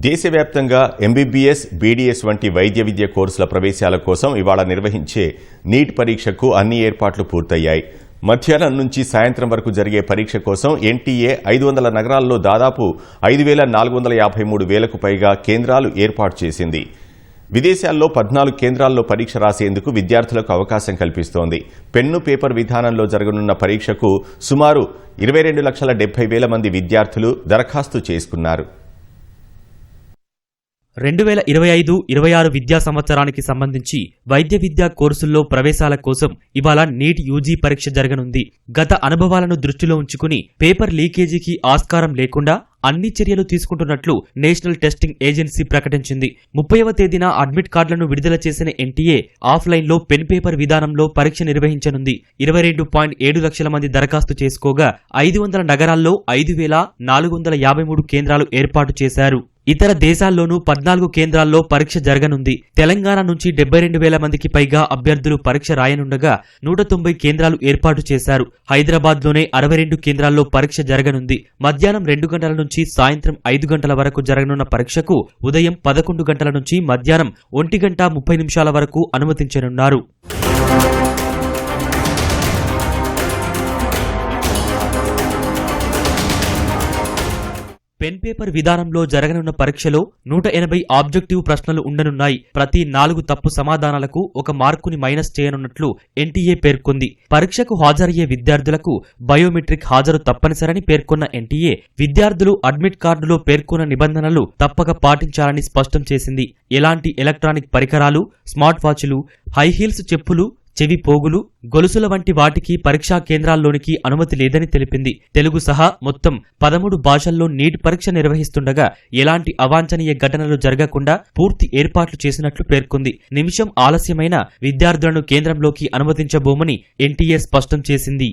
దేశవ్యాప్తంగా MBBS, BDS వంటి వైద్య విద్య కోర్సుల ప్రవేశాల కోసం ఇవాళ నిర్వహించే నీట్ పరీక్షకు అన్ని ఏర్పాట్లు పూర్తయ్యాయి. మధ్యాహ్నం నుంచి సాయంత్రం వరకు జరిగే పరీక్ష కోసం ఎన్టీఏ 500 నగరాల్లో దాదాపు 5,453,000కు పైగా కేంద్రాలు ఏర్పాటు చేసింది. విదేశాల్లో 14 కేంద్రాల్లో పరీక్ష రాసేందుకు విద్యార్థులకు అవకాశం కల్పిస్తోంది. పెన్ను పేపర్ విధానంలో జరగనున్న పరీక్షకు సుమారు 22,70,000 మంది విద్యార్థులు దరఖాస్తు చేసుకున్నారు. 2025-26 విద్యా సంవత్సరానికి సంబంధించి వైద్య విద్యా కోర్సుల్లో ప్రవేశాల కోసం ఇవాళ నీట్ యూజీ పరీక్ష జరగనుంది. గత అనుభవాలను దృష్టిలో ఉంచుకుని పేపర్ లీకేజీకి ఆస్కారం లేకుండా అన్ని చర్యలు తీసుకుంటున్నట్లు నేషనల్ టెస్టింగ్ ఏజెన్సీ ప్రకటించింది. 30వ తేదీన అడ్మిట్ కార్డులను విడుదల చేసిన ఎన్టీఏ ఆఫ్లైన్లో పెన్ పేపర్ విధానంలో పరీక్ష నిర్వహించనుంది. 22.7 లక్షల మంది దరఖాస్తు చేసుకోగా 500 నగరాల్లో 5,453 కేంద్రాలు ఏర్పాటు చేశారు. ఇతర దేశాల్లోనూ 14 కేంద్రాల్లో పరీక్ష జరగనుంది. తెలంగాణ నుంచి 72,000 మందికి పైగా అభ్యర్థులు పరీక్ష రాయనుండగా 190 కేంద్రాలు ఏర్పాటు చేశారు. హైదరాబాద్లోనే 62 కేంద్రాల్లో పరీక్ష జరగనుంది. మధ్యాహ్నం 2 గంటల నుంచి సాయంత్రం 5 గంటల వరకు జరగనున్న పరీక్షకు ఉదయం 11 గంటల నుంచి మధ్యాహ్నం 1:30 వరకు అనుమతించనున్నారు. పెన్ పేపర్ విధానంలో జరగనున్న పరీక్షలో 180 ఆబ్జెక్టివ్ ప్రశ్నలు ఉండనున్నాయి. ప్రతి 4 తప్పు సమాధానాలకు 1 మార్కుని మైనస్ చేయనున్నట్లు ఎన్టీఏ పేర్కొంది. పరీక్షకు హాజరయ్యే విద్యార్థులకు బయోమెట్రిక్ హాజరు తప్పనిసరని పేర్కొన్న ఎన్టీఏ విద్యార్థులు అడ్మిట్ కార్డులో పేర్కొన్న నిబంధనలు తప్పక పాటించాలని స్పష్టం చేసింది. ఎలాంటి ఎలక్ట్రానిక్ పరికరాలు, స్మార్ట్ వాచ్లు, హై హీల్స్ చెప్పులు, చెవి పోగులు, గొలుసుల వంటి వాటికి పరీక్షా కేంద్రాల్లోనికి అనుమతి లేదని తెలిపింది. తెలుగు సహా మొత్తం 13 భాషల్లో నీట్ పరీక్ష నిర్వహిస్తుండగా ఎలాంటి అవాంఛనీయ ఘటనలు జరగకుండా పూర్తి ఏర్పాట్లు చేసినట్లు పేర్కొంది. నిమిషం ఆలస్యమైన విద్యార్థులను కేంద్రంలోకి అనుమతించబోమని ఎన్టీఏ స్పష్టం చేసింది.